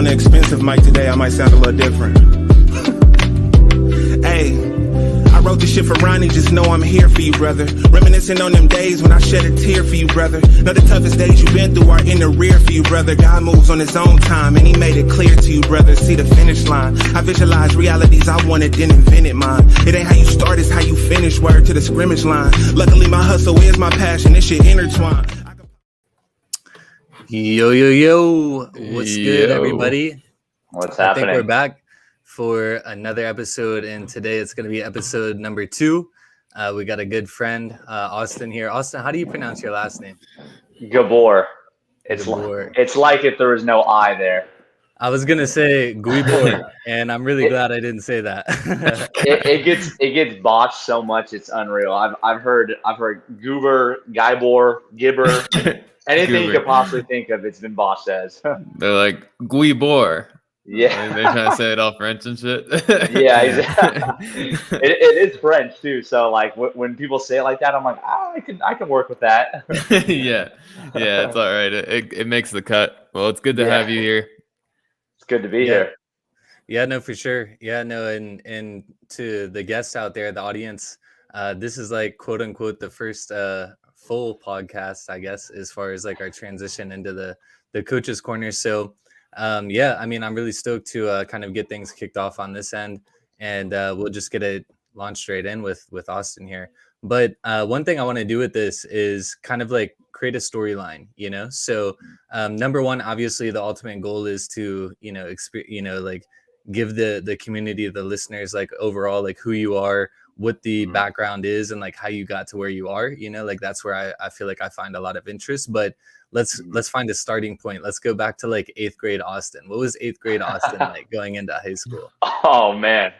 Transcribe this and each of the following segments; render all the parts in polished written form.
on the expensive mic today, I might sound a little different. Hey, I wrote this shit for Ronnie, just know I'm here for you, brother. Reminiscing on them days when I shed a tear for you, brother. Know the toughest days you've been through are in the rear for you, brother. God moves on his own time, and he made it clear to you, brother. See the finish line. I visualize realities I wanted, then invented mine. It ain't how you start, it's how you finish. Word to the scrimmage line. Luckily, my hustle is my passion. This shit intertwined. Yo. What's good, everybody? What's happening? I think we're back for another episode, and today it's going to be episode number 2. We got a good friend, Austin here. Austin, how do you pronounce your last name? Guibor. Guibor. It's like if there was no I there. I was going to say Guibor, and I'm really glad I didn't say that. it gets botched so much, it's unreal. I've heard Guibor, Gibber. Anything you could possibly think of, it's been botched as. They're like Guibor. Yeah, They're trying to say it all French and shit. Yeah, exactly. It is French too, so like when people say it like that, I'm like, I can work with that. yeah, it's all right. It makes the cut. Well, it's good to have you here. It's good to be here. Yeah, no, for sure. Yeah, no, and to the guests out there, the audience, this is like quote unquote the first full podcast, I guess, as far as like our transition into the coach's corner. So yeah, I mean, I'm really stoked to kind of get things kicked off on this end, and we'll just get it launched straight in with Austin here. But one thing I want to do with this is kind of like create a storyline, you know? So number one, obviously the ultimate goal is to, like give the community, the listeners, like overall, like who you are, what the background is, and like how you got to where you are, you know, like that's where I feel like I find a lot of interest. But let's find a starting point. Let's go back to like 8th grade Austin. What was 8th grade Austin like going into high school? Oh man,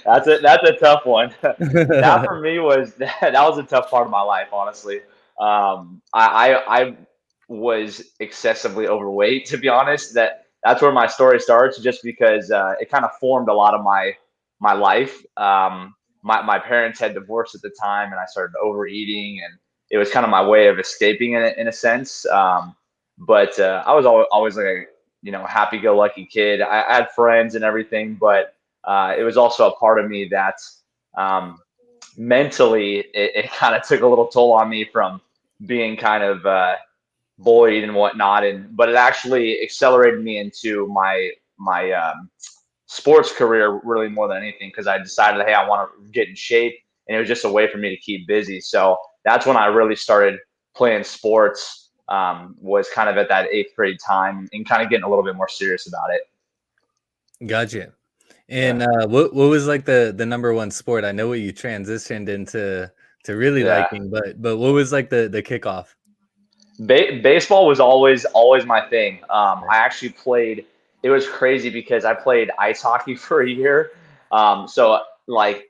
that's a tough one. That for me was that was a tough part of my life, honestly. I was excessively overweight, to be honest. That's where my story starts, just because it kind of formed a lot of my life. My parents had divorced at the time, and I started overeating, and it was kind of my way of escaping in a sense. But I was always like a happy-go-lucky kid. I had friends and everything, but it was also a part of me that mentally it kind of took a little toll on me from being kind of bullied and whatnot. But it actually accelerated me into my sports career really more than anything, because I decided, hey, I want to get in shape, and it was just a way for me to keep busy. So that's when I really started playing sports, was kind of at that 8th grade time, and kind of getting a little bit more serious about it. Gotcha. And what was like the number one sport? I know what you transitioned into really liking, but what was like the kickoff? Baseball was always my thing. I actually played. It was crazy because I played ice hockey for a year. So like,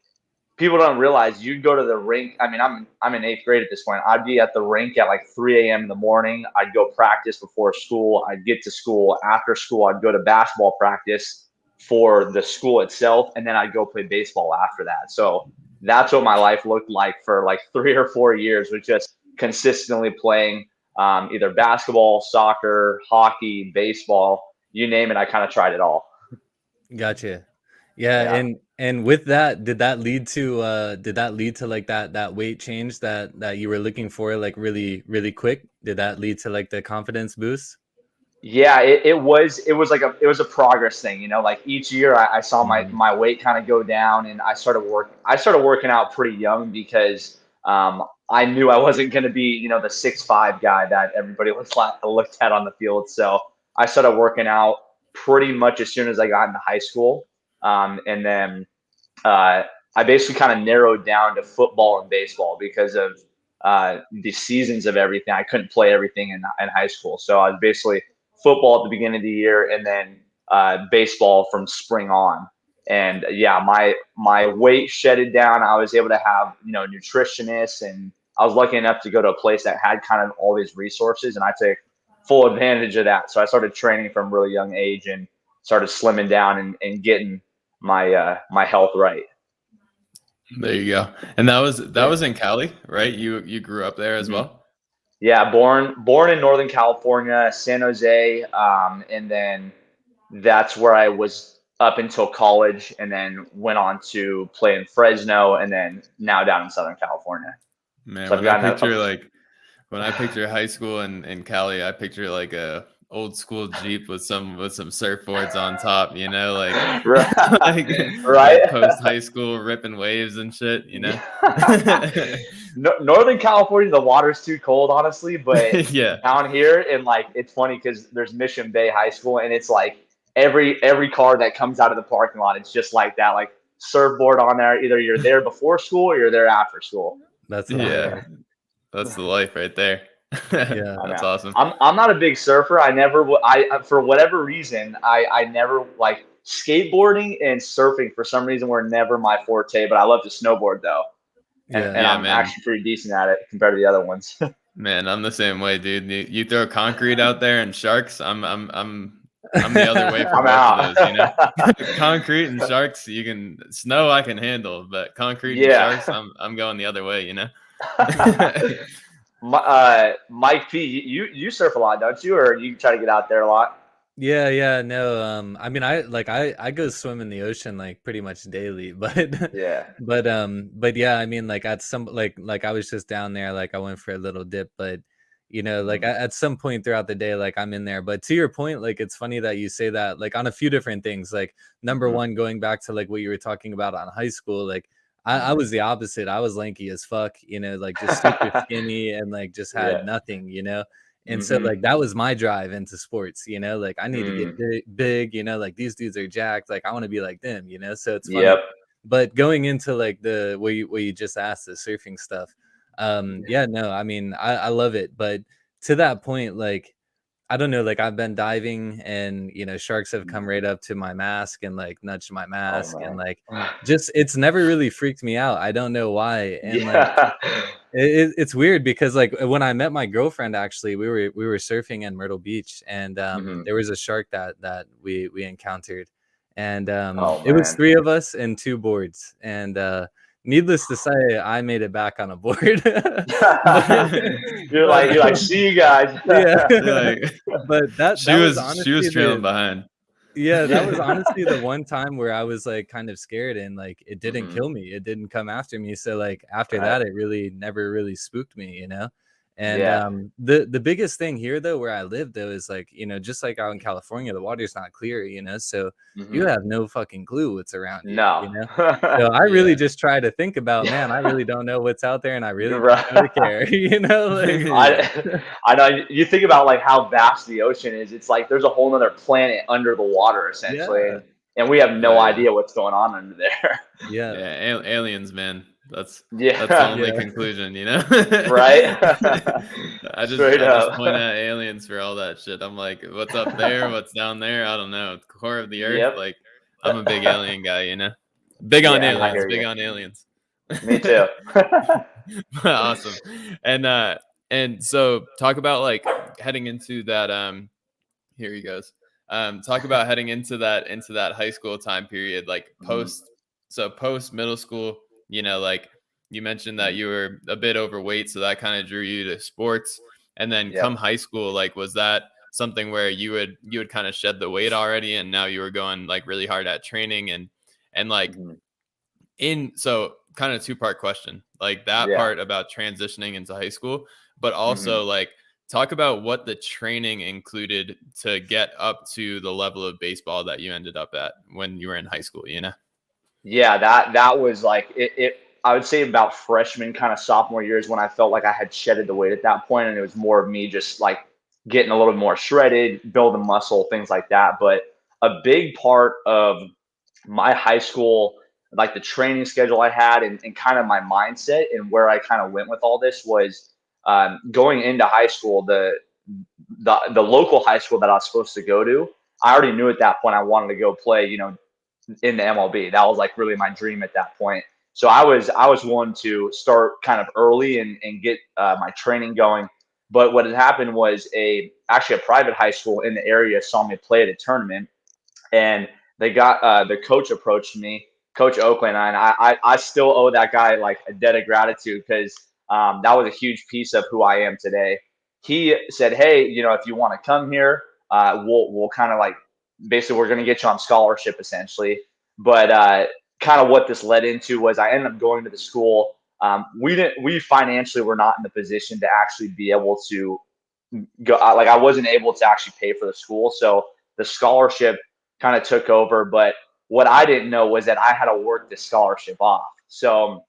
people don't realize you'd go to the rink. I mean, I'm in 8th grade at this point. I'd be at the rink at like 3 a.m. in the morning. I'd go practice before school. I'd get to school. After school, I'd go to basketball practice for the school itself, and then I'd go play baseball after that. So that's what my life looked like for like 3 or 4 years, was just consistently playing either basketball, soccer, hockey, baseball, you name it. I kind of tried it all. Gotcha. Yeah. And with that, did that lead to like that weight change that you were looking for, like really, really quick? Did that lead to like the confidence boost? Yeah, it was a progress thing, you know, like each year I saw my weight kind of go down, and I started working out pretty young, because I knew I wasn't going to be, the 6'5" guy that everybody looked at on the field. So I started working out pretty much as soon as I got into high school. And then I basically kind of narrowed down to football and baseball because of the seasons of everything. I couldn't play everything in high school. So I was basically football at the beginning of the year, and then baseball from spring on. And yeah, my weight shedded down. I was able to have, nutritionists, and I was lucky enough to go to a place that had kind of all these resources, and I took full advantage of that. So I started training from a really young age and started slimming down and getting my health right. There you go. And that was in Cali, right? You grew up there as well? Yeah, born in Northern California, San Jose, and then that's where I was up until college, and then went on to play in Fresno, and then now down in Southern California. Man, So I've gotten when I picture high school in Cali, I picture like a old school Jeep with some surfboards on top, you know, like like, like right. post high school ripping waves and shit, you know. No, Northern California, the water's too cold, honestly. But Yeah. down here, and like it's funny because there's Mission Bay High School, and it's like every car that comes out of the parking lot, it's just like that, like surfboard on there. Either you're there before school or you're there after school. That's Yeah. hilarious. That's the life right there. Yeah. I That's know. awesome. I'm not a big surfer. I never I for whatever reason I never like skateboarding and surfing for some reason were never my forte. But I love to snowboard though, and Yeah. and Yeah, I'm man. actually pretty decent at it compared to the other ones. Man, I'm the same way, dude. You throw concrete out there and sharks, I'm the other way for I'm both of out. those, you know. Concrete and sharks, you can snow I can handle, but concrete and Yeah. sharks, I'm going the other way, you know. Mike P, you surf a lot, don't you? Or you try to get out there a lot? Yeah, no. I mean, I go swim in the ocean like pretty much daily, but Yeah. but yeah, I mean, like at some like I was just down there, like I went for a little dip, but like at some point throughout the day, like I'm in there. But to your point, like it's funny that you say that, like on a few different things. Like number Mhm. one, going back to like what you were talking about on high school, like I Mhm. was the opposite. I was lanky as fuck, like just super skinny and like just had Yeah. nothing. And so Mhm. like that was my drive into sports, like I need to get Mm. big, like these dudes are jacked, like I want to be like them, so it's funny. Yep. But going into like the what you just asked, the surfing stuff, yeah, no, I mean I love it, but to that point, like I don't know, like I've been diving and sharks have come right up to my mask and like nudged my Oh mask and man. like just it's never really freaked me out. I don't know why. And like Yeah. it's weird because like when I met my girlfriend, actually, we were surfing in Myrtle Beach, and Mhm. there was a shark that we encountered, and Oh it was man. three of us and two boards, and needless to say, I made it back on a board. but, You're like, but see you guys. yeah, Like but that was she was honestly trailing the behind. yeah, that was honestly the one time where I was like kind of scared and like it didn't Mhm. kill me. It didn't come after me. So like after Right. that, it really never really spooked me. And Yeah. the biggest thing here though, where I live though, is like, just like out in California, the water's not clear. So you Mhm. have no fucking clue what's around No. you. So I really Yeah. just try to think about, man, I really don't know what's out there and I really don't know to Right. care, like Yeah. I know you think about like how vast the ocean is. It's like there's a whole nother planet under the water essentially, yeah, and we have no Oh yeah. idea what's going on under there. yeah, Yeah, aliens, man. That's the Yeah, only yeah, conclusion, you know. right. Straight I just up. point at aliens for all that shit. I'm like, what's up there? What's down there? I don't know. Core of the earth. Yep. Like, I'm a big alien guy, you know. Big on Yeah, I aliens. hear Big you. on aliens. Me too. Awesome. And so talk about like heading into that here he goes. Talk about heading into that high school time period, like Mhm. post middle school, like you mentioned that Mhm. you were a bit overweight, so that kind of drew you to sports. And then Yep. come high school, like was that something where you would kind of shed the weight already and now you were going like really hard at training and like Mhm. so kind of two-part question, like that Yeah. part about transitioning into high school, but Mhm. also like talk about what the training included to get up to the level of baseball that you ended up at when you were in high school. Yeah, that was like it. I would say about freshman, kind of sophomore years when I felt like I had shedded the weight at that point, and it was more of me just like getting a little more shredded, building muscle, things like that. But a big part of my high school, like the training schedule I had, and kind of my mindset and where I kind of went with all this was going into high school. The local high school that I was supposed to go to, I already knew at that point I wanted to go play. In the MLB. That was like really my dream at that point. So I was willing to start kind of early and get my training going. But what had happened was actually a private high school in the area saw me play at a tournament, and they got the coach approached me, Coach Oakland, and I still owe that guy like a debt of gratitude because that was a huge piece of who I am today. He said, "Hey, if you want to come here, we'll kind of like basically we're going to get you on scholarship essentially. But kind of what this led into was I ended up going to the school. We financially were not in the position to actually be able to go. Like I wasn't able to actually pay for the school, so the scholarship kind of took over. But what I didn't know was that I had to work the scholarship off. So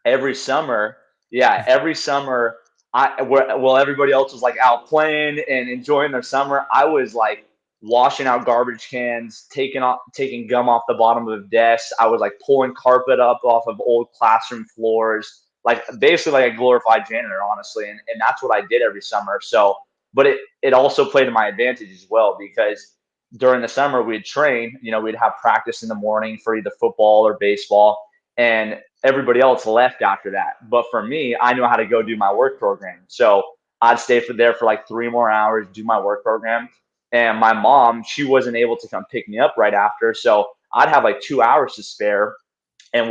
every summer, yeah, every summer, while everybody else was like out playing and enjoying their summer, I was like washing out garbage cans, taking gum off the bottom of desks. I was like pulling carpet up off of old classroom floors, like basically like a glorified janitor, honestly. And that's what I did every summer. So, but it also played to my advantage as well, because during the summer we'd train, we'd have practice in the morning for either football or baseball, and everybody else left after that. But for me, I knew how to go do my work program. So I'd stay there for like 3 more hours, do my work program. And my mom, she wasn't able to come pick me up right after. So I'd have like 2 hours to spare. And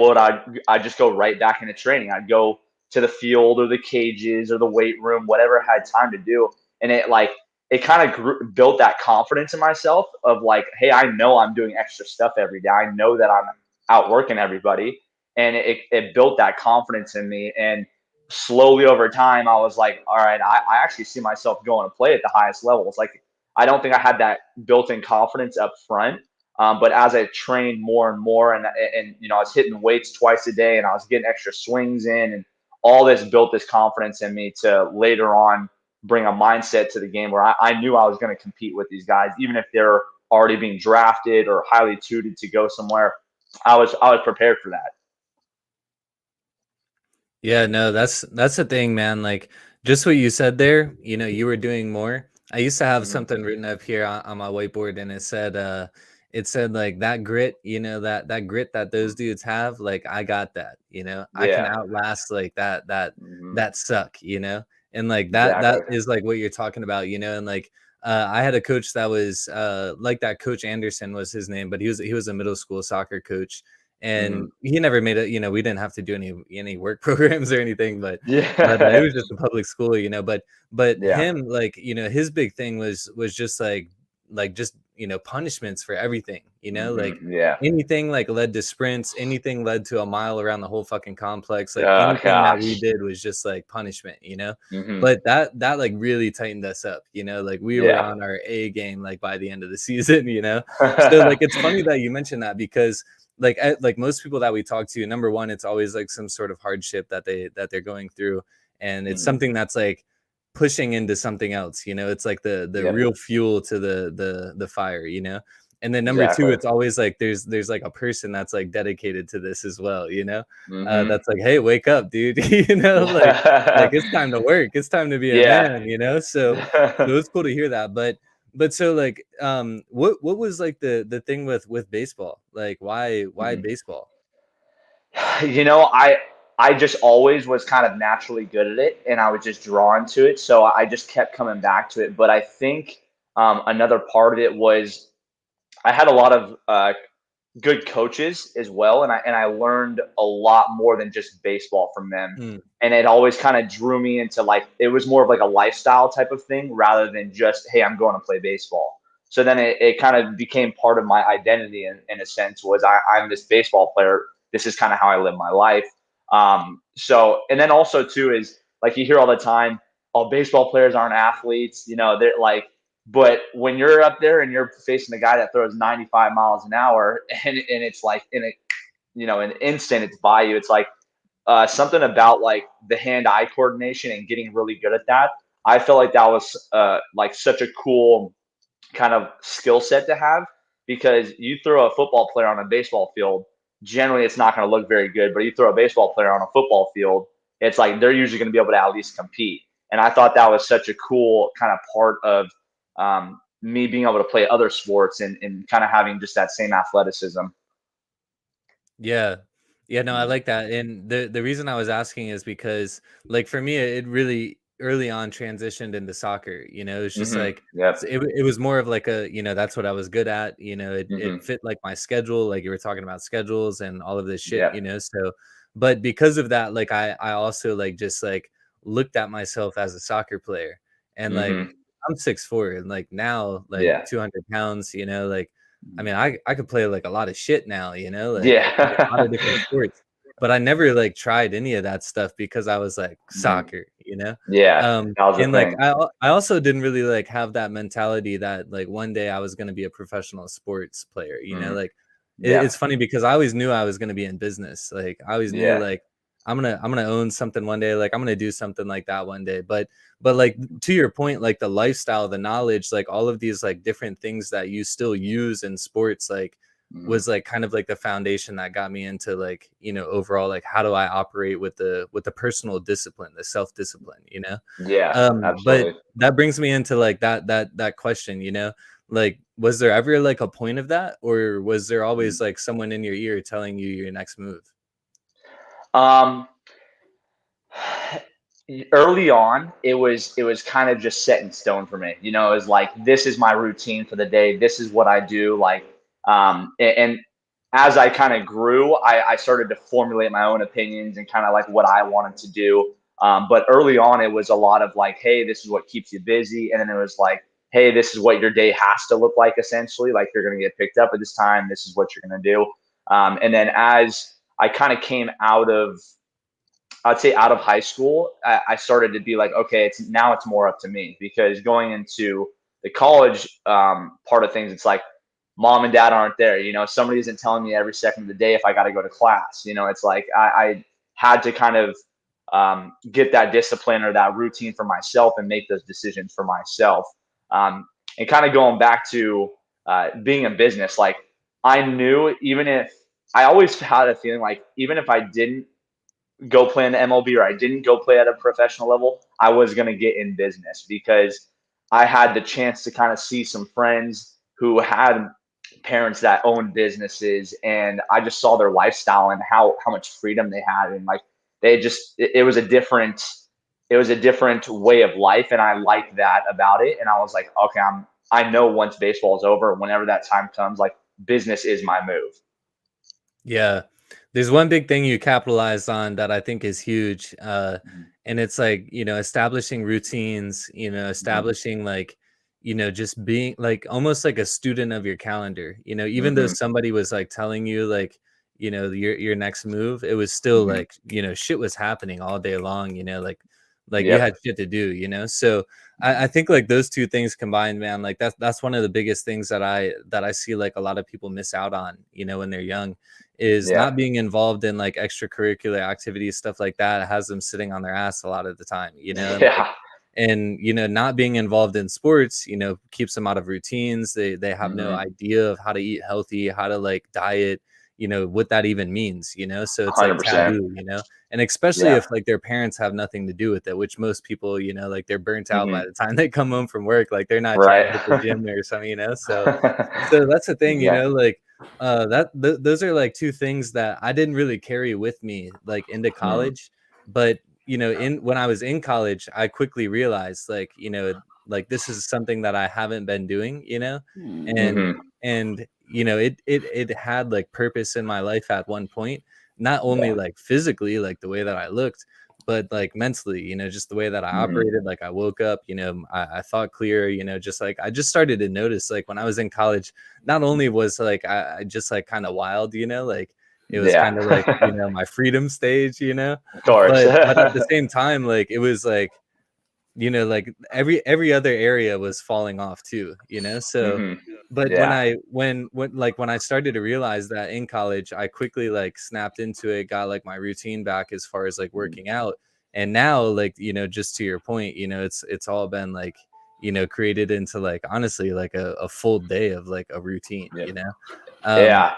I'd just go right back into training. I'd go to the field or the cages or the weight room, whatever I had time to do. And it kind of built that confidence in myself of like, hey, I know I'm doing extra stuff every day. I know that I'm outworking everybody. And it built that confidence in me. And slowly over time, I was like, all right, I actually see myself going to play at the highest levels. Like, I don't think I had that built-in confidence up front. But as I trained more and more, and I was hitting weights twice a day, and I was getting extra swings in, and all this built this confidence in me to later on bring a mindset to the game where I knew I was going to compete with these guys, even if they're already being drafted or highly tutored to go somewhere. I was prepared for that. Yeah, no, that's the thing, man. Like just what you said there, you were doing more. I used to have Mm-hmm. something written up here on my whiteboard, and it said like that grit, that grit that those dudes have, like I got that, I can Yeah. outlast like Mm-hmm. that suck, and like that Exactly. is like what you're talking about, and like I had a coach that was like that. Coach Anderson was his name, but he was a middle school soccer coach, Mm-hmm. and he never made it. We didn't have to do any work programs or anything, but it Yeah. was just a public school, but Yeah. him, like, his big thing was just like just punishments for everything, like Mm-hmm. Yeah. anything like led to sprints, anything led to a mile around the whole fucking complex, like Oh anything that we gosh. did was just like punishment, Mm-hmm. but that like really tightened us up, like we were Yeah. on our A game like by the end of the season, so like it's funny that you mentioned that, because like most people that we talk to, number one, it's always like some sort of hardship that they're going through, and it's Mm-hmm. something that's like pushing into something else, it's like the Yep. real fuel to the fire, and then number two, Exactly. it's always like there's like a person that's like dedicated to this as well, Mm-hmm. that's like, hey, wake up, dude. Like it's time to work, it's time to be a Yeah. man, so it's cool to hear that. But so like what was like the thing with baseball, like why Mhm. baseball? I just always was kind of naturally good at it, and I was just drawn to it, so I just kept coming back to it. But I think another part of it was I had a lot of good coaches as well, and I learned a lot more than just baseball from them. Mm, And it always kind of drew me into, like, it was more of like a lifestyle type of thing rather than just, hey, I'm going to play baseball. So then it kind of became part of my identity in a sense, was I'm this baseball player. This is kind of how I live my life. So, and then also too is, like, you hear all the time, oh, baseball players aren't athletes, they're like, but when you're up there and you're facing a guy that throws 95 miles an hour, and it's like an instant, it's by you. It's like something about like the hand-eye coordination and getting really good at that. I felt like that was like such a cool kind of skill set to have, because you throw a football player on a baseball field, generally it's not going to look very good. But you throw a baseball player on a football field, it's like they're usually going to be able to at least compete. And I thought that was such a cool kind of part of me being able to play other sports and kind of having just that same athleticism. yeah. Yeah, no, I Mhm. like that. And the reason I was asking is because, like, for me, it really early on transitioned into soccer. It's just like Yep. it was more of like a, that's what I was good at. It Hmm. fit like my schedule. Like you were talking about schedules and all of this shit. Yep. So, but because of that, like I also like just like looked at myself as a soccer player, and like Hmm. I'm 6'4", and like now like Yeah. 200 pounds. Like I mean, I could play like a lot of shit now, you know, like a lot of different Yeah. sports, but I never like tried any of that stuff because I was like Mhm. soccer, you know? Yeah, that was the And like thing. I also didn't really like have that mentality that like one day I was going to be a professional sports player, you know? Mhm. Like Yeah. it's funny because I always knew I was going to be in business. Like I always knew Yeah. like I'm going to own something one day, like I'm going to do something like that one day. But like to your point, like the lifestyle, the knowledge, like all of these like different things that you still use in sports, like Mhm. was like kind of like the foundation that got me into like, you know, overall like how do I operate with the personal discipline, the self-discipline, you know? Yeah, But absolutely. that brings me into like that question, you know, like was there ever like a point of that, or was there Mhm. always like someone in your ear telling you your next move? Um, Early on, it was kind of just set in stone for me. You know, it was like this is my routine for the day. This is what I do. Like, and as I kind of grew, I started to formulate my own opinions and kind of like what I wanted to do. But early on, it was a lot of like, hey, this is what keeps you busy, and then it was like, hey, this is what your day has to look like. Essentially, like you're going to get picked up at this time. This is what you're going to do. And then as I kind of came out of I'd say out of high school, I started to be like, okay, it's more up to me because going into the college part of things, it's like mom and dad aren't there. You know, somebody isn't telling me every second of the day if I got to go to class. You know, it's like I had to kind of get that discipline or that routine for myself and make those decisions for myself. And kind of going back to being a business, like I knew even if I always had a feeling like even if I didn't go play in the MLB or I didn't go play at a professional level, I was going to get in business because I had the chance to kind of see some friends who had parents that owned businesses, and I just saw their lifestyle and how much freedom they had, and like they just it was a different way of life, and I liked that about it. And I was like, okay, I know once baseball is over, whenever that time comes, like business is my move. Yeah. There's one big thing you capitalized on that I think is huge. Mhm. And it's like, you know, establishing routines, you know, Mhm. establishing like, you know, just being like almost like a student of your calendar, you know, even though Mhm. somebody was like telling you like, you know, your next move, it was still Mhm. like, you know, shit was happening all day long, you know, like you Yep. had shit to do, you know. So I think like those two things combined, man, like that's one of the biggest things that I see like a lot of people miss out on, you know, when they're young is Yeah. not being involved in like extracurricular activities, stuff like that has them sitting on their ass a lot of the time, you know, and like Yeah. and you know, not being involved in sports, you know, keeps them out of routines. They have no Mhm. idea of how to eat healthy, how to like diet, you know, what that even means, you know. So it's like 100%. taboo, you know. And especially Yeah. if like their parents have nothing to do with it, which most people, you know, like they're burnt out by Mhm. the time they come home from work, like they're not trying to Right. hit the gym or something, you know. So that's the thing, you know, Exactly. like those are like two things that I didn't really carry with me like into Mhm. college, but you know, in when I was in college, I quickly realized like, you know, like this is something that I haven't been doing, you know, and Mhm. you know, it had like purpose in my life at one point, not only Yeah. like physically, like the way that I looked, but like mentally, you know, just the way that I Mhm. operated. Like I woke up, you know, I thought clear, you know, just like I just started to notice like when I was in college, not only was like I just like kind of wild, you know, like it was Yeah. kind of like, you know, my freedom stage, you know, Of course. but at the same time, like it was like, you know, like every other area was falling off too, you know. So Mhm. but Yeah. when I started to realize that in college, I quickly like snapped into it, got like my routine back as far as like Mhm. working out. And now like, you know, just to your point, you know, it's all been like, you know, created into like honestly like a full day of like a routine, Yep. you know. um Yeah.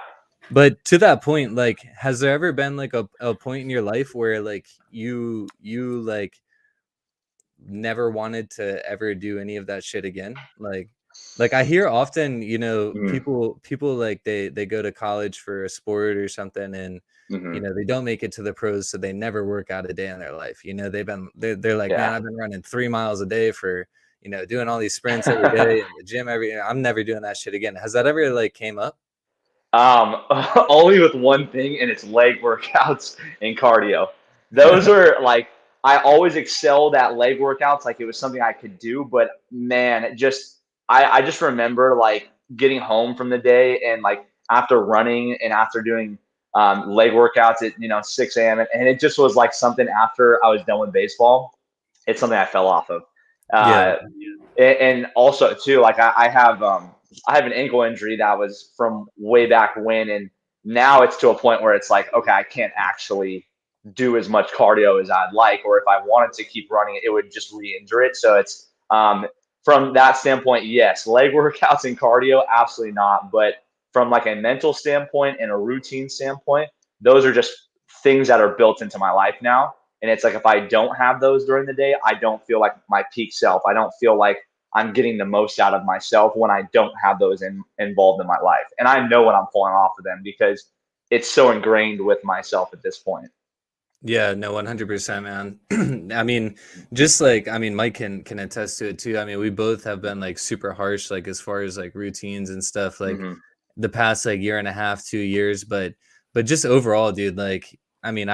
but to that point, like has there ever been like a point in your life where like you like never wanted to ever do any of that shit again? Like I hear often, you know, Mhm. people like they go to college for a sport or something, and you Mhm. know, they don't make it to the pros, so they never work out a day in their life. You know, they're like, man, Yeah. I've been running 3 miles a day for, you know, doing all these sprints every day in the gym I'm never doing that shit again. Has that ever like came up? Um, Only with one thing, and it's leg workouts and cardio. Those are like I always excelled at leg workouts, like it was something I could do. But man, I just remember like getting home from the day and like after running and after doing leg workouts at 6 a.m. And it just was like something after I was done with baseball. It's something I fell off of. Yeah. And also too, like I have an ankle injury that was from way back when, and now it's to a point where it's like, okay, I can't actually do as much cardio as I'd like, or if I wanted to keep running, it would just re-injure it. So it's from that standpoint, yes, leg workouts and cardio, absolutely not. But from like a mental standpoint and a routine standpoint, those are just things that are built into my life now. And it's like, if I don't have those during the day, I don't feel like my peak self. I don't feel like I'm getting the most out of myself when I don't have those involved in my life. And I know when I'm pulling off of them because it's so ingrained with myself at this point. Yeah, no, 100%, man. I mean, just like, I mean, Mike can attest to it too. I mean, we both have been like super harsh, like as far as like routines and stuff, like the past like year and a half, 2 years, but just overall, dude, like, I mean,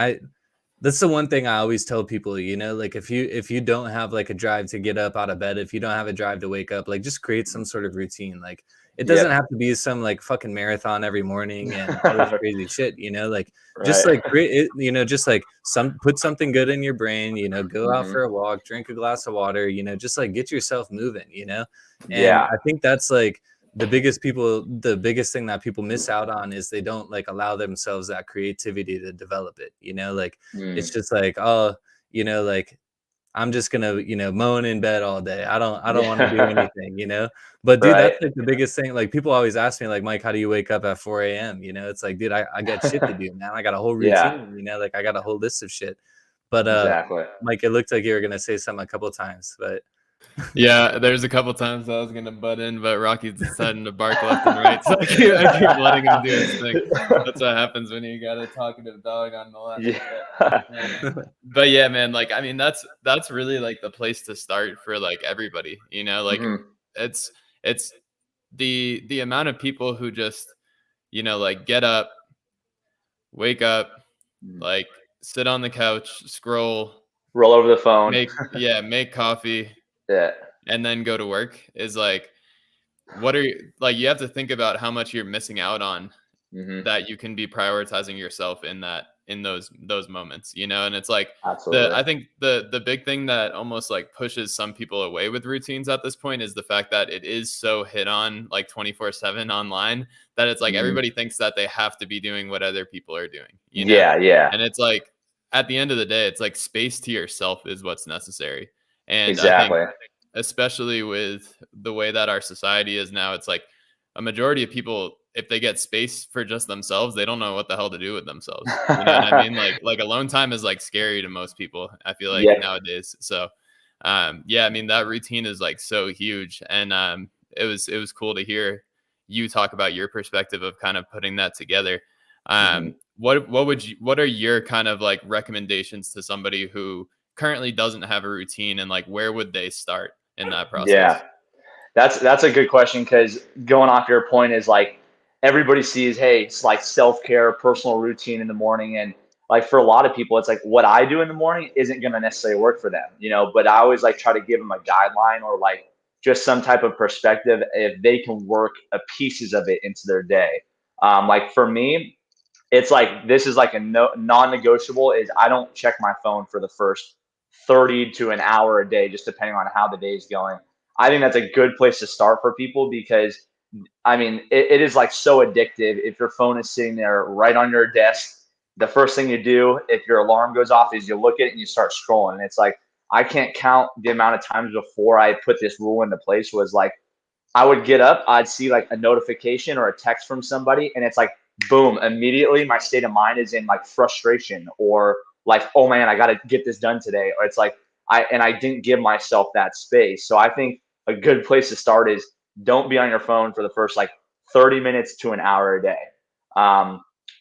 that's the one thing I always tell people, like if you don't have like a drive to get up out of bed, if you don't have a drive to wake up, like just create some sort of routine. Like it doesn't have to be some like fucking marathon every morning and all this crazy shit, like just like create it, just like put something good in your brain, go out for a walk, drink a glass of water, just like get yourself moving, and I think that's like the biggest thing that people miss out on is they don't like allow themselves that creativity to develop it, like it's just like, oh, like I'm just gonna, moan in bed all day. I don't want to do anything, but dude, that's like the biggest thing. Like people always ask me like, Mike, how do you wake up at 4 a.m? It's like, dude, I got shit to do, man. I got a whole routine, like I got a whole list of shit. But Exactly. Mike, it looked like you were gonna say something a couple of times, but yeah, there's a couple times I was gonna butt in, but Rocky's deciding to bark left and right, so I keep letting him do his thing. That's what happens when you got a talkative dog on the left. Yeah. But yeah, man, like I mean, that's really like the place to start for like everybody, like it's the amount of people who just like get up, wake up, like sit on the couch, scroll, roll over the phone, make coffee, yeah, and then go to work is like, what are you like? You have to think about how much you're missing out on that you can be prioritizing yourself in those moments, and it's like, absolutely. I think the big thing that almost like pushes some people away with routines at this point is the fact that it is so hit on like 24/7 online that it's like everybody thinks that they have to be doing what other people are doing, Yeah. And it's like, at the end of the day, it's like space to yourself is what's necessary. And exactly. I think, especially with the way that our society is now, it's like a majority of people, if they get space for just themselves, they don't know what the hell to do with themselves. You know what I mean? Like alone time is like scary to most people, I feel like, nowadays. So I mean, that routine is like so huge. And it was cool to hear you talk about your perspective of kind of putting that together. What are your kind of like recommendations to somebody who currently doesn't have a routine, and like where would they start in that process? Yeah, that's a good question, because going off your point is like everybody sees, hey, it's like self-care, personal routine in the morning, and like for a lot of people, it's like what I do in the morning isn't going to necessarily work for them, but I always like try to give them a guideline or like just some type of perspective if they can work pieces of it into their day. Like for me, it's like, this is like a non-negotiable is I don't check my phone for the first 30 to an hour a day, just depending on how the day is going. I think that's a good place to start for people, because I mean, it is like so addictive. If your phone is sitting there right on your desk, the first thing you do if your alarm goes off is you look at it and you start scrolling. And it's like, I can't count the amount of times before I put this rule into place was like, I would get up, I'd see like a notification or a text from somebody, and it's like, boom, immediately my state of mind is in like frustration or like, oh man, I got to get this done today. Or it's like, I didn't give myself that space. So I think a good place to start is don't be on your phone for the first like 30 minutes to an hour a day.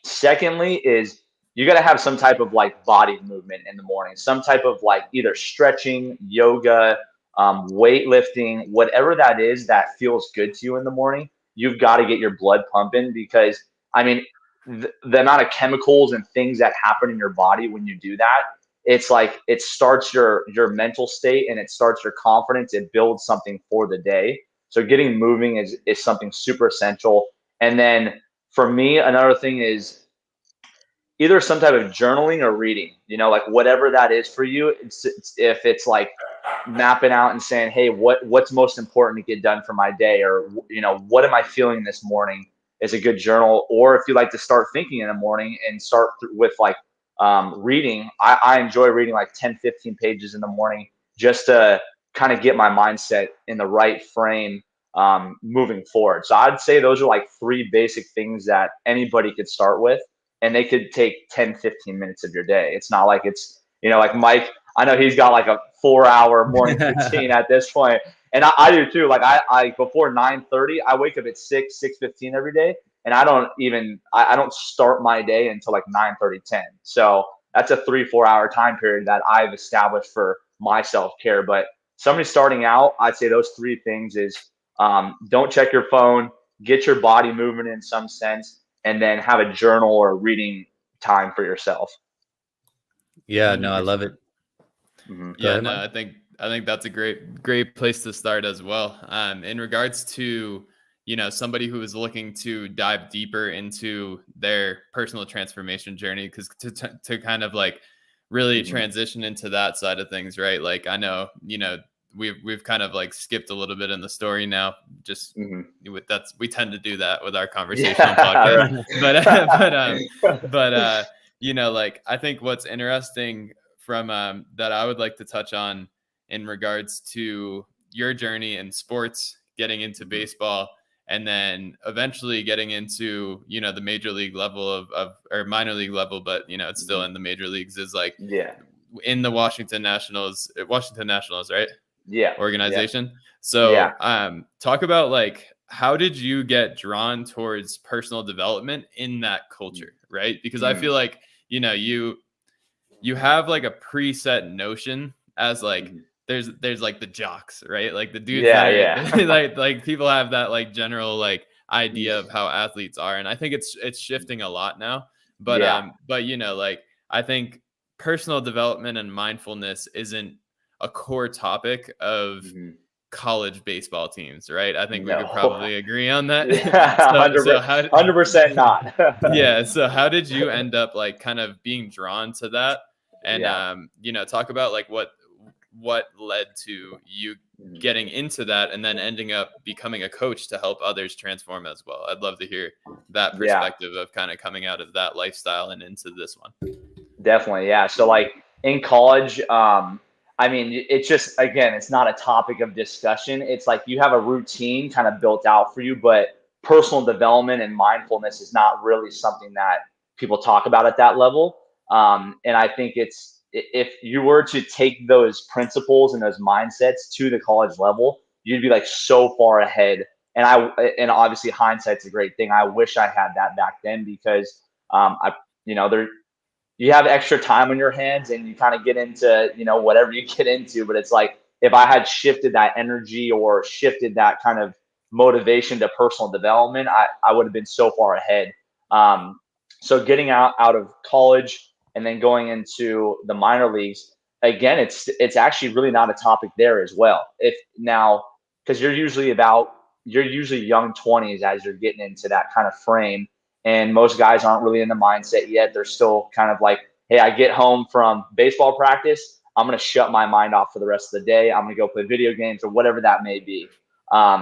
Secondly is you got to have some type of like body movement in the morning, some type of like either stretching, yoga, weightlifting, whatever that is that feels good to you in the morning. You've got to get your blood pumping, because I mean, the amount of chemicals and things that happen in your body when you do that, it's like it starts your mental state and it starts your confidence. It builds something for the day. So getting moving is something super essential. And then for me, another thing is either some type of journaling or reading, like whatever that is for you. If it's like mapping out and saying, hey, what's most important to get done for my day, or what am I feeling this morning, is a good journal. Or if you like to start thinking in the morning and start with like reading, I enjoy reading like 10-15 pages in the morning, just to kind of get my mindset in the right frame moving forward. So I'd say those are like 3 basic things that anybody could start with, and they could take 10-15 minutes of your day. It's not like it's, like Mike, I know he's got like a 4-hour morning routine at this point. And I do too. Like I before 9:30, I wake up at 6:15 every day. And I don't start my day until like 9:30, 10. So that's a 3-4 hour time period that I've established for my self-care. But somebody starting out, I'd say those 3 things is don't check your phone, get your body moving in some sense, and then have a journal or reading time for yourself. Yeah, no, I love it. Yeah, ahead, no, Mike. I think that's a great place to start as well. In regards to, somebody who is looking to dive deeper into their personal transformation journey, because to kind of like really transition into that side of things, right? Like I know, we've kind of like skipped a little bit in the story now, just with we tend to do that with our conversational podcast. But like I think what's interesting from that I would like to touch on in regards to your journey in sports, getting into baseball, and then eventually getting into, the major league level of or minor league level, but it's still in the major leagues, is like in the Washington Nationals, right? Yeah. Organization. So talk about like, how did you get drawn towards personal development in that culture, right? Because I feel like, you have like a preset notion as like there's like the jocks, right? Like the dudes like people have that like general like idea of how athletes are, and I think it's shifting a lot now. But like I think personal development and mindfulness isn't a core topic of college baseball teams, right? I think we could probably agree on that. Yeah, 100% not. Yeah. So how did you end up like kind of being drawn to that? And talk about like what led to you getting into that and then ending up becoming a coach to help others transform as well. I'd love to hear that perspective of kind of coming out of that lifestyle and into this one. Definitely. Yeah. So like in college, I mean, it's just, again, it's not a topic of discussion. It's like you have a routine kind of built out for you, but personal development and mindfulness is not really something that people talk about at that level. And I think if you were to take those principles and those mindsets to the college level, you'd be like so far ahead. And obviously hindsight's a great thing. I wish I had that back then, because you have extra time on your hands and you kind of get into, whatever you get into. But it's like, if I had shifted that energy or shifted that kind of motivation to personal development, I would have been so far ahead. So getting out of college and then going into the minor leagues, again, it's actually really not a topic there as well. Because you're usually young 20s as you're getting into that kind of frame. And most guys aren't really in the mindset yet. They're still kind of like, hey, I get home from baseball practice, I'm going to shut my mind off for the rest of the day. I'm going to go play video games or whatever that may be.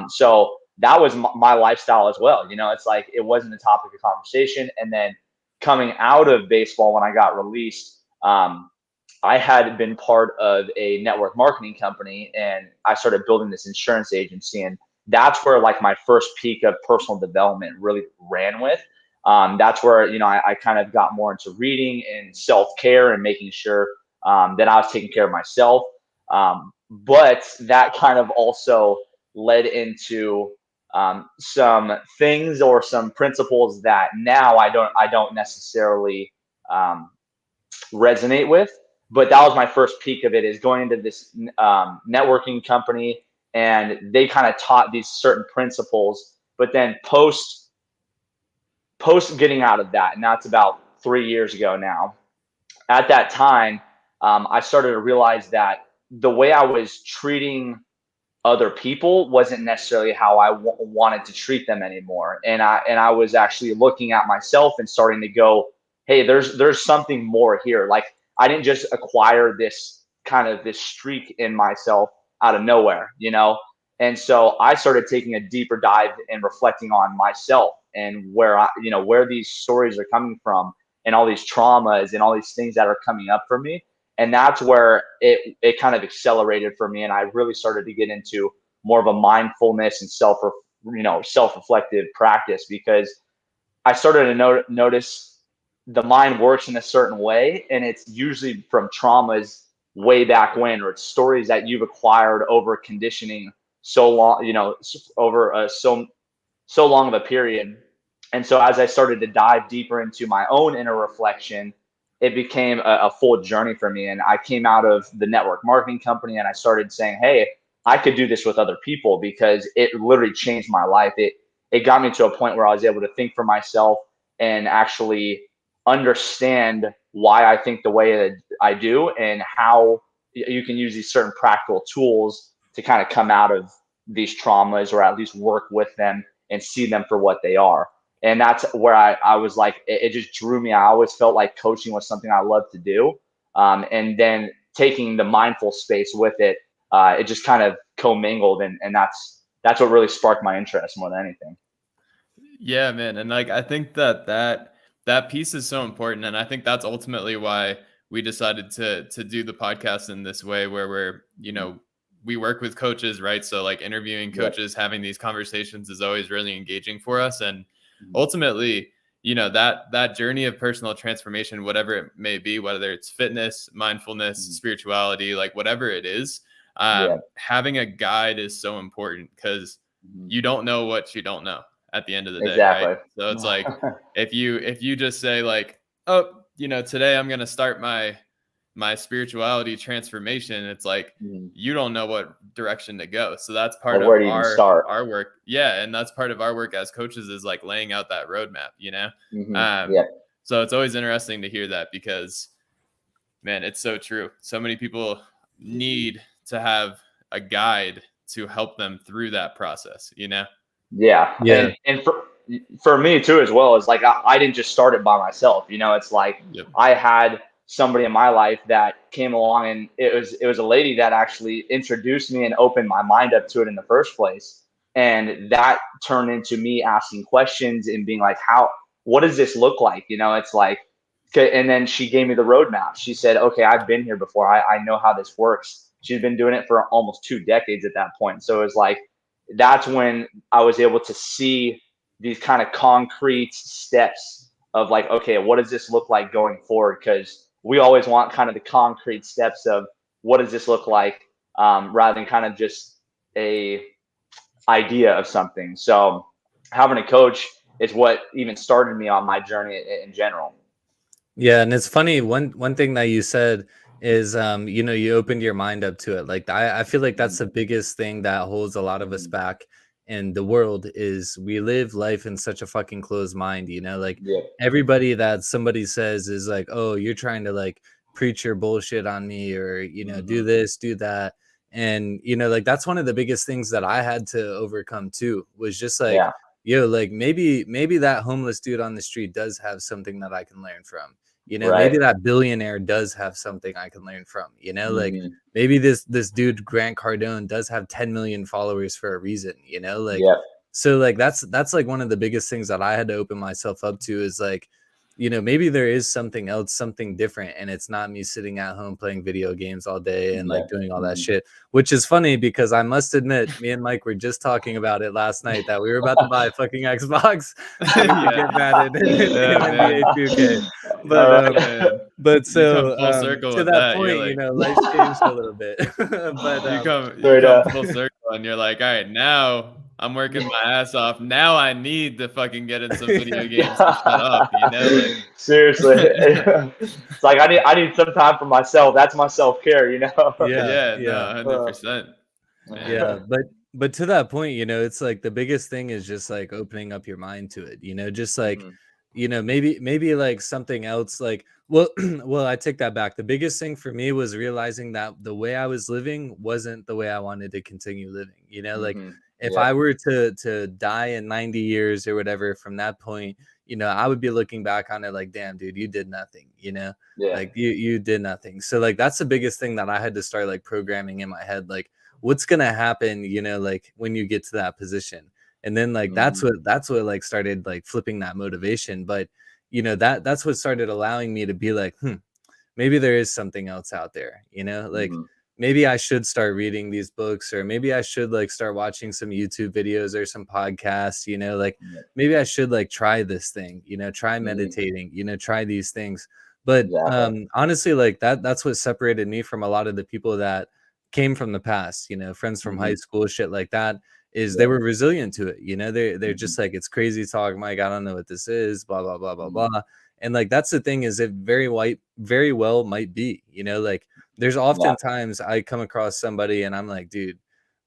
So that was my lifestyle as well. It's like it wasn't a topic of conversation. And then coming out of baseball, when I got released, I had been part of a network marketing company, and I started building this insurance agency. And that's where like my first peak of personal development really ran with. That's where, I kind of got more into reading and self-care and making sure that I was taking care of myself. But that kind of also led into some things or some principles that now I don't necessarily resonate with. But that was my first peak of it, is going into this networking company, and they kind of taught these certain principles. But then post getting out of that, and that's about 3 years ago now, at that time, I started to realize that the way I was treating other people wasn't necessarily how I wanted to treat them anymore. And I was actually looking at myself and starting to go, hey, there's something more here. Like, I didn't just acquire this streak in myself out of nowhere, you know? And so I started taking a deeper dive and reflecting on myself and where these stories are coming from and all these traumas and all these things that are coming up for me. And that's where it kind of accelerated for me. And I really started to get into more of a mindfulness and self-reflective practice, because I started to notice the mind works in a certain way, and it's usually from traumas way back when, or it's stories that you've acquired over conditioning so long, over so long of a period. And so as I started to dive deeper into my own inner reflection, it became a full journey for me. And I came out of the network marketing company and I started saying, hey, I could do this with other people, because it literally changed my life. It got me to a point where I was able to think for myself and actually understand why I think the way that I do, and how you can use these certain practical tools to kind of come out of these traumas, or at least work with them and see them for what they are. And that's where I was like, it just drew me. I always felt like coaching was something I loved to do. And then taking the mindful space with it, it just kind of commingled. And that's what really sparked my interest more than anything. Yeah, man. And like, I think that piece is so important. And I think that's ultimately why we decided to do the podcast in this way, where we're, we work with coaches, right? So like interviewing coaches, having these conversations is always really engaging for us. And ultimately, that journey of personal transformation, whatever it may be, whether it's fitness, mindfulness, spirituality, like whatever it is, having a guide is so important, because you don't know what you don't know at the end of the day. Exactly. Right? So it's like, if you just say like, oh, today I'm going to start my spirituality transformation, it's like, you don't know what direction to go. So that's part of our work. Yeah. And that's part of our work as coaches, is like laying out that roadmap, So it's always interesting to hear that, because man, it's so true. So many people need to have a guide to help them through that process, Yeah. And for me too, as well, is like, I didn't just start it by myself. It's like, I had somebody in my life that came along, and it was a lady that actually introduced me and opened my mind up to it in the first place. And that turned into me asking questions and being like, what does this look like? It's like, and then she gave me the roadmap. She said, okay, I've been here before. I know how this works. She's been doing it for almost 2 decades at that point. So it was like, that's when I was able to see these kind of concrete steps of like, okay, what does this look like going forward? Because we always want kind of the concrete steps of what does this look like, rather than kind of just a idea of something. So having a coach is what even started me on my journey in general. Yeah, and it's funny, one thing that you said is you opened your mind up to it. Like I feel like that's the biggest thing that holds a lot of us back in the world, is we live life in such a fucking closed mind, like everybody that somebody says is like, oh, you're trying to like preach your bullshit on me, or do this, do that. And like that's one of the biggest things that I had to overcome too, was just like, like maybe that homeless dude on the street does have something that I can learn from. Maybe that billionaire does have something I can learn from. Like maybe this dude Grant Cardone does have 10 million followers for a reason. So like that's like one of the biggest things that I had to open myself up to, is like, maybe there is something else, something different, and it's not me sitting at home playing video games all day and like doing all that shit. Which is funny, because I must admit, me and Mike were just talking about it last night, that we were about to buy a fucking Xbox so we could get Madden in NBA 2K. But so full circle to that point, life's changed a little bit. But you come full circle, and you're like, all right, now I'm working my ass off. Now I need to fucking get in some video games to shut up, Seriously. It's like I need some time for myself. That's my self-care, No, 100%. Yeah, but to that point, it's like the biggest thing is just like opening up your mind to it, just like maybe like something else, like, well, well, I take that back. The biggest thing for me was realizing that the way I was living wasn't the way I wanted to continue living. Like Mm-hmm. if Yep. I were to die in 90 years or whatever, from that point, I would be looking back on it like, damn, dude, you did nothing, Yeah. like you did nothing. So like that's the biggest thing that I had to start like programming in my head, like what's gonna happen, like when you get to that position. And then like Mm-hmm. that's what like started like flipping that motivation. But that's what started allowing me to be like, maybe there is something else out there, like Mm-hmm. maybe I should start reading these books, or maybe I should like start watching some YouTube videos or some podcasts, like Yep. maybe I should like try this thing, try Mm-hmm. meditating, try these things. But Exactly. honestly, like that's what separated me from a lot of the people that came from the past, friends from high Mm-hmm. school, shit like that, is they Yep. were resilient to it. They're Mm-hmm. just like, it's crazy talk, Mike, I don't know what this is, blah blah blah blah Mm-hmm. blah. And like that's the thing, is it very well might be, like there's Yeah. oftentimes I come across somebody and I'm like, dude,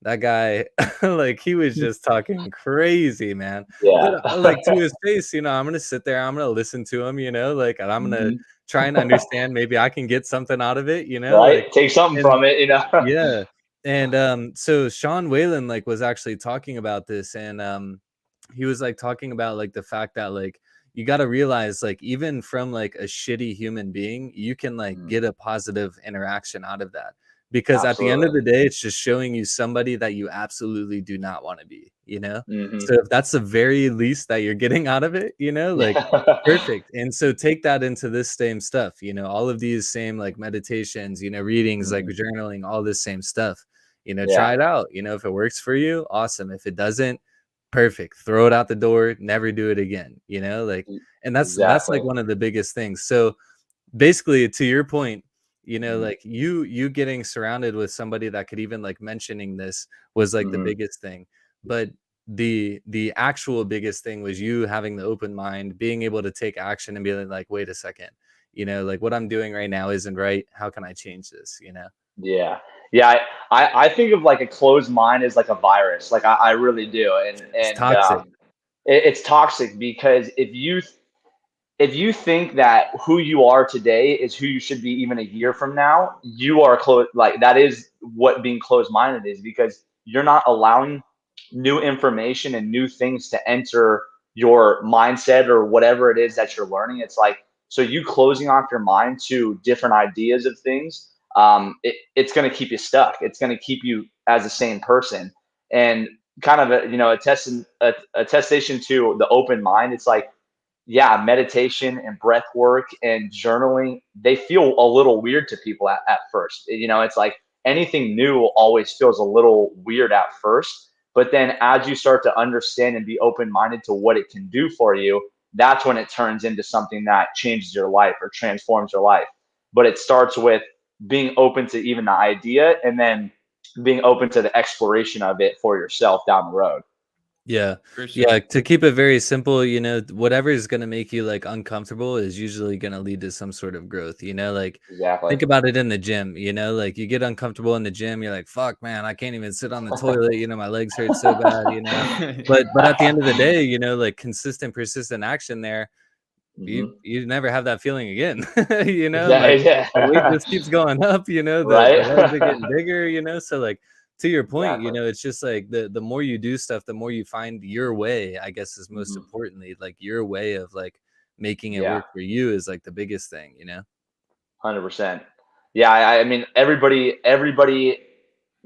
that guy, like he was just talking crazy, man. But Yeah. like to his face, I'm gonna sit there, I'm gonna listen to him, like, and I'm gonna Mm-hmm. try and understand. Maybe I can get something out of it, like, Right. Take something and from it. yeah. And so Sean Whalen like was actually talking about this, and he was like talking about like the fact that like you got to realize, like, even from like a shitty human being, you can like Mm, get a positive interaction out of that, because at the end of absolutely. the day, it's just showing you somebody that you absolutely do not want to be, Mm-hmm. so if that's the very least that you're getting out of it, like, perfect. And so take that into this same stuff, all of these same like meditations, readings, like Mhm. journaling, all this same stuff, Yeah. try it out. If it works for you, awesome. If it doesn't, perfect. Throw it out the door, never do it again, like, E and that's like exactly. one of the biggest things. So basically, to your point, Mhm. like you getting surrounded with somebody that could even like mentioning this was like the Mhm. biggest thing. But the actual biggest thing was you having the open mind, being able to take action and be like, wait a second, like what I'm doing right now isn't right. How can I change this? Yeah. Yeah, I think of, like, a closed mind as like a virus, like, I really do, It's toxic. it's toxic because if you think that who you are today is who you should be even a year from now, you are closed. Like, that is what being closed minded is, because you're not allowing new information and new things to enter your mindset or whatever it is that you're learning. It's like, so you closing off your mind to different ideas of things, it's going to keep you stuck. It's going to keep you as the same person. And kind of attestation to the open mind. It's like, yeah, meditation and breath work and journaling, they feel a little weird to people at first. It's like anything new always feels a little weird at first. But then as you start to understand and be open minded to what it can do for you, that's when it turns into something that changes your life or transforms your life. But it starts with being open to even the idea, and then being open to the exploration of it for yourself down the road. Yeah. For Yeah, sure. to keep it very simple, whatever is gonna make you like uncomfortable is usually gonna lead to some sort of growth, like Exactly. think about it in the gym, like you get uncomfortable in the gym, you're like, fuck man, I can't even sit on the toilet, my legs hurt so bad, but at the end of the day, like consistent, persistent action there, you Hmm. you never have that feeling again. Yeah, Like the weight yeah. just keeps going up, the Right. legs are getting bigger, so like to your point, Exactly. it's just like the more you do stuff, the more you find your way, I guess, is most Hmm. importantly, like your way of like making it Yeah, work for you is like the biggest thing. 100%. Yeah, I mean, everybody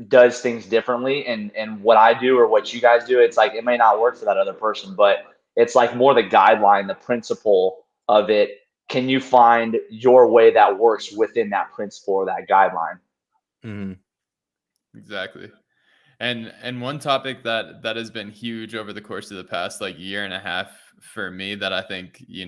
does things differently, and what I do or what you guys do, it's like it may not work for that other person, but it's like more the guideline, the principle of it. Can you find your way that works within that principle or that guideline? Mhm. Exactly. And one topic that has been huge over the course of the past like year and a half for me, that I think, you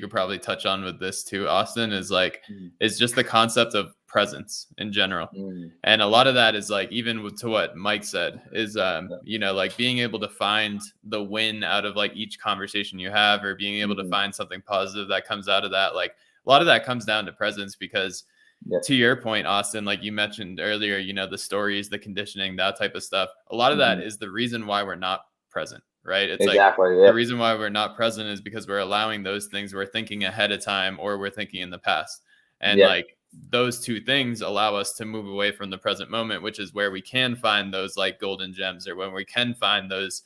could probably touch on with this too, Austin, Mm, is just the concept of presence in general. mm, And a lot of that is like, even to what Mike said, is yeah, like being able to find the win out of like each conversation you have, or being able to mhm, find something positive that comes out of that. Like a lot of that comes down to presence, because yep, to your point, Austin, like you mentioned earlier, the stories, the conditioning, that type of stuff, a lot of that mhm, is the reason why we're not present, right? It's like Exactly. the Yep. reason why we're not present is because we're allowing those things, we're thinking ahead of time or we're thinking in the past. And Yep. like those two things allow us to move away from the present moment, which is where we can find those like golden gems, or when we can find those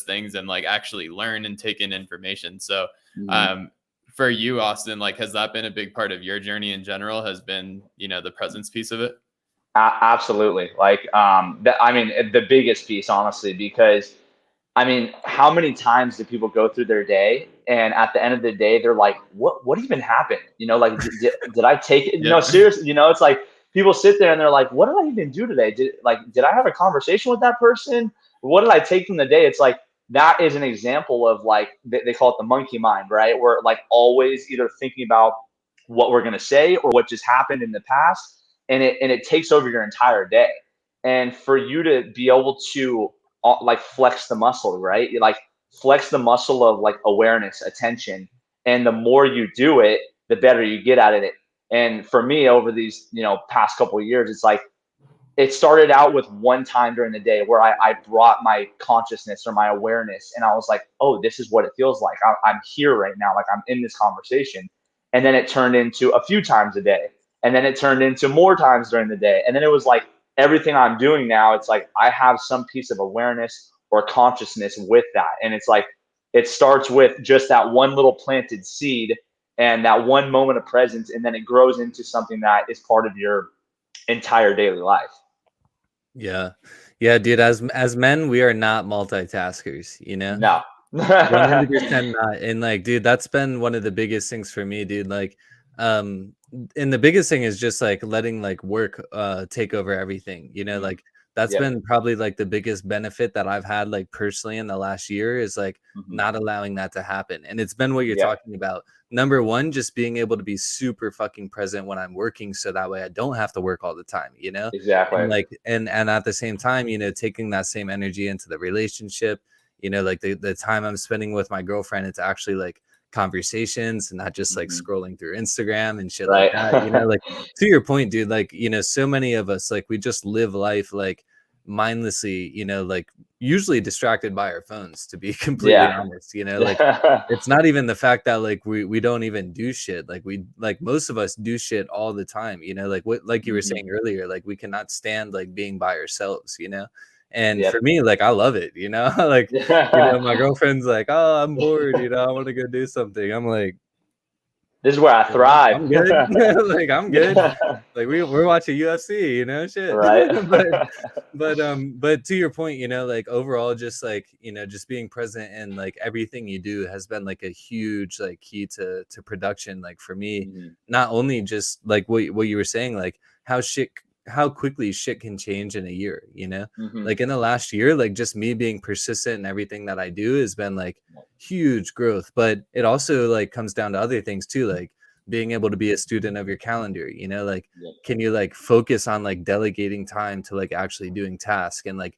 things and like actually learn and take in information. So for you, Austin, like, has that been a big part of your journey in general, has been, you know, the presence piece of it? Absolutely. Like, I mean, the biggest piece, honestly, because I mean, how many times do people go through their day and at the end of the day, they're like, what even happened? You know, like, did I take it? Yeah. No, seriously, you know, it's like people sit there and they're like, what did I even do today? Did I have a conversation with that person? What did I take from the day? It's like, that is an example of like, they call it the monkey mind, right? We're like always either thinking about what we're going to say or what just happened in the past. And it takes over your entire day. And for you to be able to like flex the muscle, right? You like flex the muscle of like awareness, attention. And the more you do it, the better you get at it. And for me, over these, you know, past couple of years, it's like, it started out with one time during the day where I brought my consciousness or my awareness and I was like, oh, this is what it feels like. I'm here right now. Like I'm in this conversation. And then it turned into a few times a day. And then it turned into more times during the day. And then it was like everything I'm doing now, it's like I have some piece of awareness or consciousness with that. And it's like, it starts with just that one little planted seed and that one moment of presence. And then it grows into something that is part of your entire daily life. Yeah. Yeah, dude, as men, we are not multitaskers, you know? No. 100% not. And like, dude, that's been one of the biggest things for me, dude. Like, and the biggest thing is just like letting like work take over everything, you know, like that's Yep. been probably like the biggest benefit that I've had like personally in the last year is like Mhm. not allowing that to happen. And it's been what you're Yep. talking about. Number one, just being able to be super fucking present when I'm working so that way I don't have to work all the time, you know? Exactly. And like and at the same time, you know, taking that same energy into the relationship, you know, like the time I'm spending with my girlfriend, it's actually like conversations and not just like scrolling through Instagram and shit Right. like that, you know, like to your point, dude, like, you know, so many of us, like we just live life like mindlessly, you know, like usually distracted by our phones, to be completely Yeah. honest, you know, like it's not even the fact that like we don't even do shit, like we like most of us do shit all the time, you know, like what like you were saying earlier, like we cannot stand like being by ourselves, you know. And Yep. for me, like I love it, you know, like, you know, my girlfriend's like, oh, I'm bored, you know, I want to go do something. I'm like, This is where I you know, thrive. I'm good. Like I'm good. Like we're watching UFC, you know, shit. Right. But to your point, you know, like overall, just like, you know, just being present in like everything you do has been like a huge like key to production. Like for me, not only just like what you were saying, like how quickly shit can change in a year, you know? Like in the last year, like just me being persistent in everything that I do has been like huge growth. But it also like comes down to other things too, like being able to be a student of your calendar, you know, like can you like focus on like delegating time to like actually doing tasks and like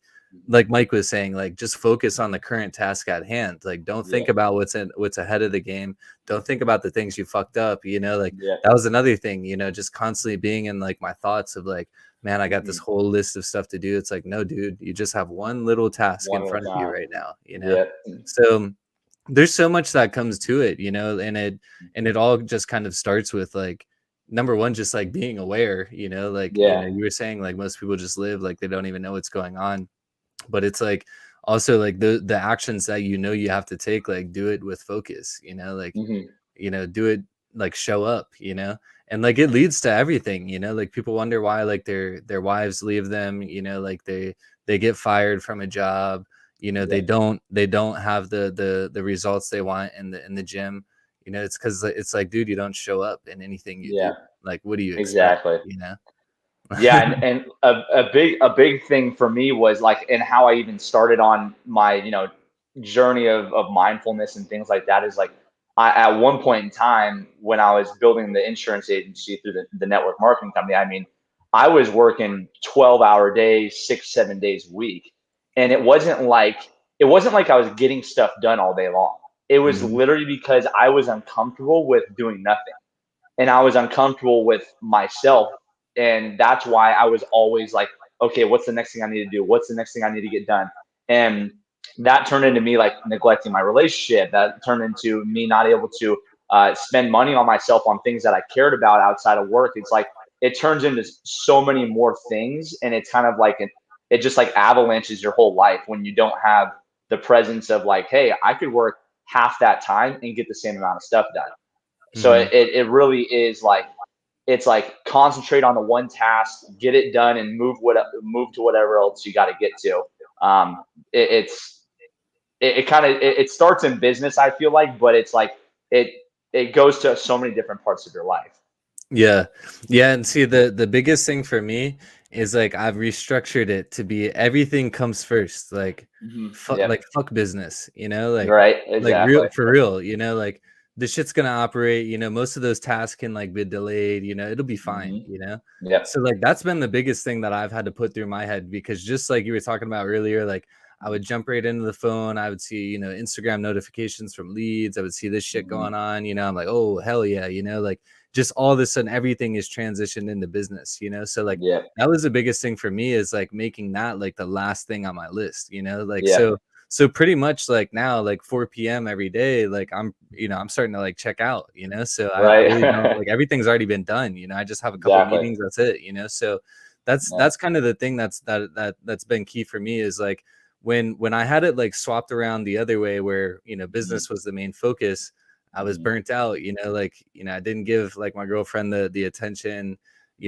Mike was saying, like just focus on the current task at hand. Like don't think about what's ahead of the game. Don't think about the things you fucked up, you know, like that was another thing, you know, just constantly being in like my thoughts of like, man, I got this whole list of stuff to do. It's like, no, dude, you just have one little task in front of you right now, you know? So there's so much that comes to it, you know, and it all just kind of starts with like, number one, just like being aware, you know, like, you know, you were saying like most people just live like they don't even know what's going on. But it's like also like the actions that you know you have to take, like do it with focus, you know, like you know, do it like show up, you know, and like it leads to everything, you know, like people wonder why like their wives leave them, you know, like they get fired from a job, you know, they don't have the results they want in the gym, you know, it's because it's like, dude, you don't show up in anything you do. Like what do you expect, Exactly. you know? And a big thing for me was like, and how I even started on my, you know, journey of mindfulness and things like that is like, at one point in time when I was building the insurance agency through the network marketing company, I mean, I was working 12-hour days, 6, 7 days a week. And it wasn't like I was getting stuff done all day long. It was literally because I was uncomfortable with doing nothing. And I was uncomfortable with myself. And that's why I was always like, okay, what's the next thing I need to do? What's the next thing I need to get done? And that turned into me like neglecting my relationship. That turned into me not able to spend money on myself on things that I cared about outside of work. It's like it turns into so many more things, and it's kind of like it just like avalanches your whole life when you don't have the presence of like, hey, I could work half that time and get the same amount of stuff done. So it really is like, it's like concentrate on the one task, get it done, and move to whatever else you got to get to. It starts in business, I feel like, but it's like it goes to so many different parts of your life. Yeah. And see, the biggest thing for me is like I've restructured it to be everything comes first. Like fuck business, like Right, like exactly. for real, like the shit's gonna operate, most of those tasks can like be delayed, it'll be fine, Yep. So like that's been the biggest thing that I've had to put through my head, because just like you were talking about earlier, like I would jump right into the phone. I would see, Instagram notifications from leads. I would see this shit going on, I'm like, oh, hell yeah. Like just all of a sudden everything is transitioned into business, so like that was the biggest thing for me, is like making that like the last thing on my list, like so pretty much like now, like 4 p.m. every day, like I'm starting to like check out, so I really don't, like everything's already been done, I just have a couple meetings, that's it, so that's kind of the thing that's been key for me, is like when I had it like swapped around the other way, where business was the main focus, I was burnt out, like I didn't give like my girlfriend the attention,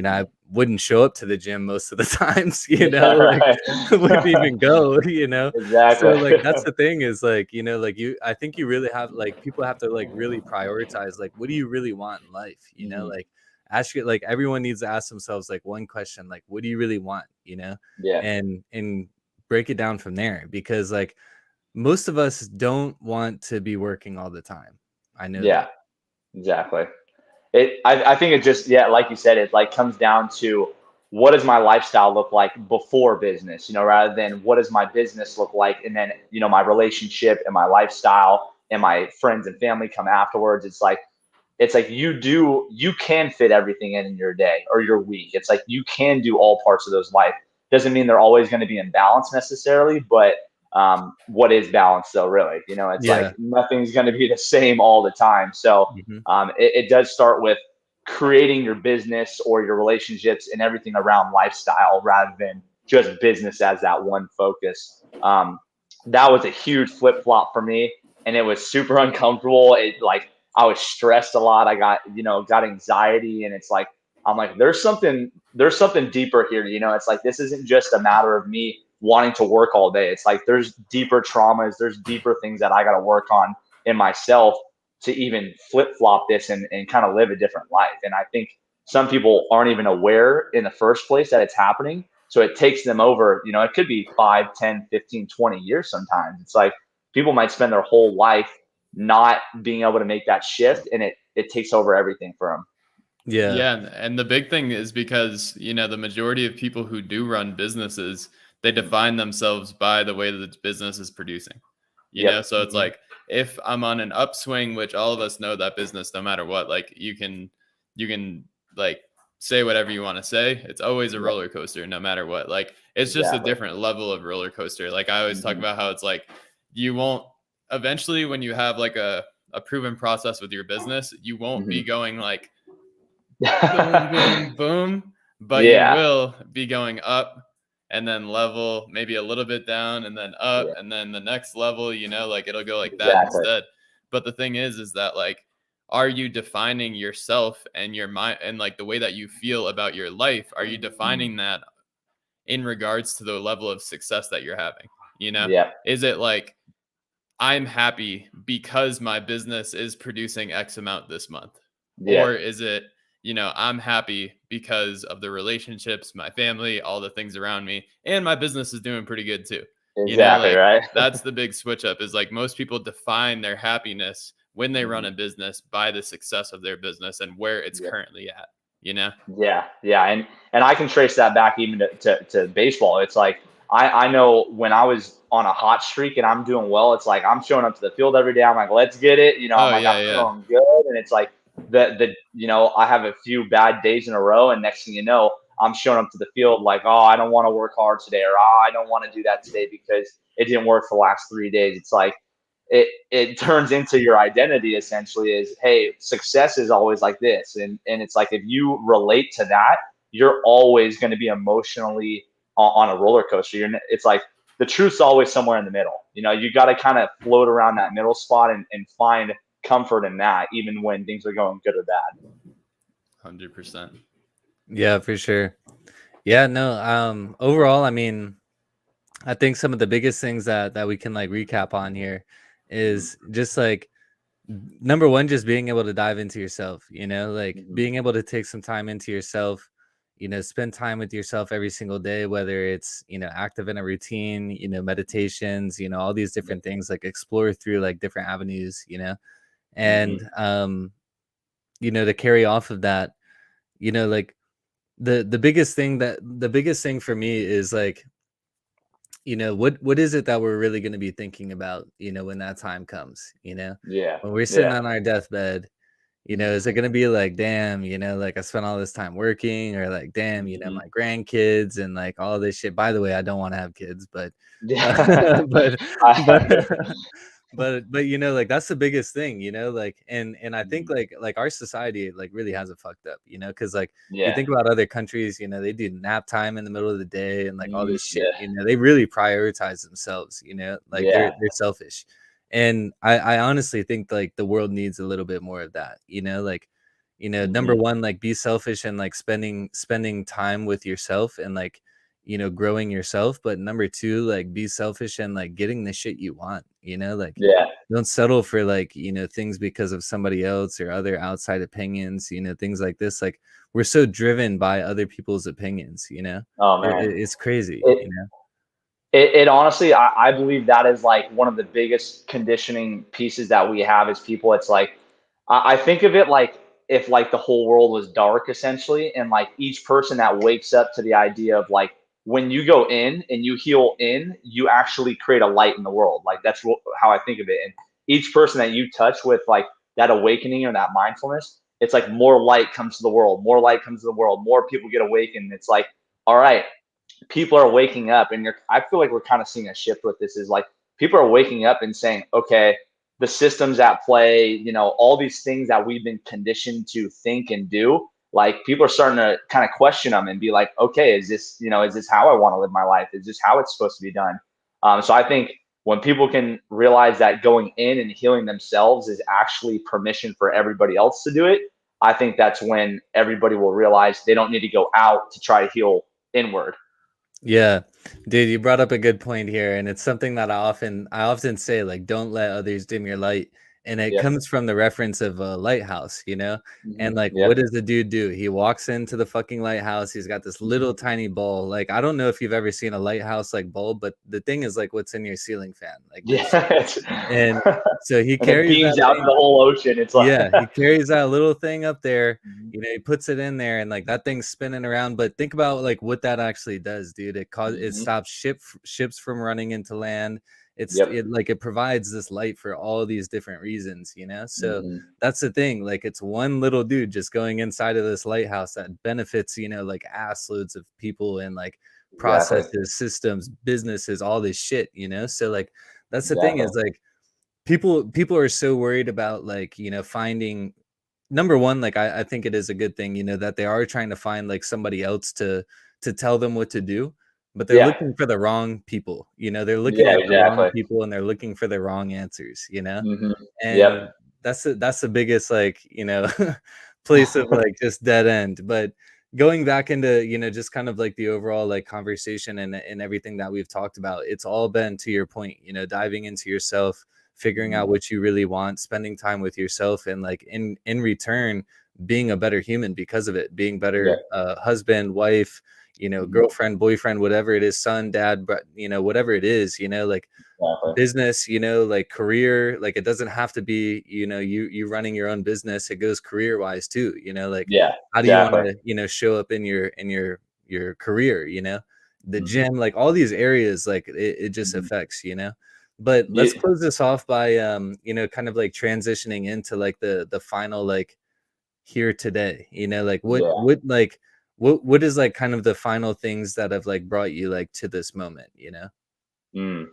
I wouldn't show up to the gym most of the times, wouldn't even go, Exactly. so like that's the thing, is like like I think you really have, like, people have to like really prioritize, like, what do you really want in life, like ask it, like everyone needs to ask themselves like one question, like, what do you really want, and break it down from there, because like most of us don't want to be working all the time. I know that. Exactly. I think it just, like you said, it like comes down to what does my lifestyle look like before business, rather than what does my business look like, and then my relationship and my lifestyle and my friends and family come afterwards. It's like you can fit everything in your day or your week. It's like you can do all parts of those life. Doesn't mean they're always going to be in balance necessarily, but what is balance though, really? It's like nothing's going to be the same all the time. So it does start with creating your business or your relationships and everything around lifestyle, rather than just business as that one focus. That was a huge flip flop for me, and it was super uncomfortable. I was stressed a lot. I got anxiety, and it's like, I'm like, there's something deeper here. It's like, this isn't just a matter of me wanting to work all day. It's like, there's deeper traumas, there's deeper things that I got to work on in myself to even flip flop this and kind of live a different life. And I think some people aren't even aware in the first place that it's happening. So it takes them over, it could be 5, 10, 15, 20 years sometimes. It's like people might spend their whole life not being able to make that shift, and it takes over everything for them. Yeah. And the big thing is because, the majority of people who do run businesses, they define themselves by the way that the business is producing, so it's like, if I'm on an upswing, which all of us know that business, no matter what, like you can like say whatever you want to say. It's always a roller coaster, no matter what. Like, it's just a different level of roller coaster. Like I always talk about how it's like, you won't eventually, when you have like a proven process with your business, you won't be going like boom, boom, boom, but you will be going up and then level, maybe a little bit down and then up and then the next level, like it'll go like that instead. But the thing is that like, are you defining yourself and your mind and like the way that you feel about your life? Are you defining that in regards to the level of success that you're having? Is it like, I'm happy because my business is producing X amount this month? Or is it, I'm happy because of the relationships, my family, all the things around me, and my business is doing pretty good too. Exactly, right? That's the big switch up, is like most people define their happiness when they run a business by the success of their business and where it's currently at, Yeah. And I can trace that back even to baseball. It's like, I know when I was on a hot streak and I'm doing well, it's like I'm showing up to the field every day. I'm like, let's get it. I'm I'm feeling good. And it's like I have a few bad days in a row, and next thing you know, I'm showing up to the field like, oh, I don't want to work hard today, or oh, I don't want to do that today, because it didn't work for the last 3 days. It's like, it turns into your identity essentially is, hey, success is always like this. And it's like, if you relate to that, you're always going to be emotionally on a roller coaster. It's like the truth's always somewhere in the middle. You got to kind of float around that middle spot and find comfort in that, even when things are going good or bad. 100%. Yeah, for sure. Yeah, no, overall, I mean, I think some of the biggest things that we can like recap on here is just like number one, just being able to dive into yourself, like being able to take some time into yourself, spend time with yourself every single day, whether it's, active in a routine, meditations, all these different things, like explore through like different avenues, and, to carry off of that, like the biggest thing for me is like, what is it that we're really going to be thinking about, when that time comes, Yeah. when we're sitting on our deathbed, is it going to be like, damn, like I spent all this time working, or like, damn, my grandkids and like all this shit. By the way, I don't want to have kids, but, Yeah. but, but, but, like that's the biggest thing, like, and I think like our society like really has it fucked up, because like you Yeah. think about other countries, they do nap time in the middle of the day and like all this shit, Yeah. they really prioritize themselves, like Yeah. they're selfish. And I honestly think like the world needs a little bit more of that, like, number one, like be selfish and like spending time with yourself and like, growing yourself. But number two, like be selfish and like getting the shit you want, like Yeah. don't settle for like, things because of somebody else or other outside opinions, things like this. Like we're so driven by other people's opinions, Oh man. it's crazy, It, it honestly, I believe that is like one of the biggest conditioning pieces that we have as people. It's like, I think of it like if like the whole world was dark essentially, and like each person that wakes up to the idea of like, when you go in and you heal in, you actually create a light in the world. Like that's how I think of it. And each person that you touch with like that awakening or that mindfulness, it's like more light comes to the world, more light comes to the world, more people get awakened. It's like, all right, people are waking up, and I feel like we're kind of seeing a shift with this. Is like people are waking up and saying, okay, the systems at play, all these things that we've been conditioned to think and do, like people are starting to kind of question them and be like, okay, is this how I want to live my life? Is this how it's supposed to be done? So I think when people can realize that going in and healing themselves is actually permission for everybody else to do it, I think that's when everybody will realize they don't need to go out to try to heal inward. Yeah, dude, you brought up a good point here, and it's something that I often say, like, don't let others dim your light. And it Yep. comes from the reference of a lighthouse, and like, Yep. what does the dude do? He walks into the fucking lighthouse. He's got this little tiny bowl. Like, I don't know if you've ever seen a lighthouse like bulb, but the thing is like what's in your ceiling fan, like this. Yeah. And so he And it carries beams that out to thing. the whole ocean. It's like, Yeah, he carries that little thing up there, Mhm. he puts it in there and like that thing's spinning around. But think about like what that actually does, dude. It Mhm. stops ships from running into land. Yep. It provides this light for all these different reasons, So Mhm. that's the thing. Like it's one little dude just going inside of this lighthouse that benefits, like ass loads of people and like Exactly. processes, systems, businesses, all this shit, So like that's the thing Exactly. is like people are so worried about like finding number one, like I think it is a good thing that they are trying to find like somebody else to tell them what to do, but they're Yeah. looking for the wrong people. They're looking Yeah, at the wrong exactly. people and they're looking for the wrong answers. Mhm. Yep. And that's the biggest like place of like just dead end. But going back into just kind of like the overall like conversation and everything that we've talked about, it's all been to your point, diving into yourself, figuring out Mhm. what you really want, spending time with yourself, and like in return being a better human because of it, being Yeah. better husband, wife, Mhm. girlfriend, boyfriend, whatever it is, son, dad, but whatever it is, like Exactly. business, like career. Like it doesn't have to be you running your own business. It goes career wise too, like Yeah. how do you want Exactly. to show up in your career, the Mhm. gym, like all these areas, like it just Mhm. affects, but let's Yeah. close this off by kind of like transitioning into like the final like here today, like Yeah. what is like kind of the final things that have like brought you like to this moment. Mm.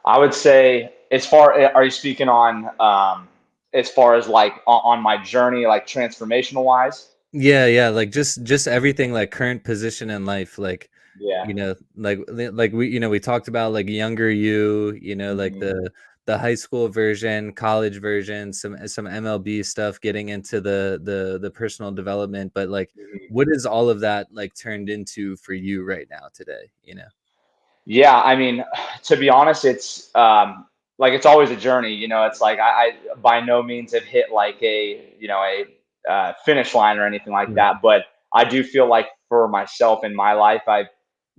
I would say are you speaking on, as far as like on my journey, like transformational wise? Yeah, like just everything, like current position in life, like Yeah. like we talked about like younger you, like Mhm. the high school version, college version, some MLB stuff, getting into the personal development, but like Mhm. what is all of that like turned into for you right now today? Yeah, I mean, to be honest, it's like it's always a journey. It's like I by no means have hit like a finish line or anything like Mm. that. But I do feel like for myself in my life, I've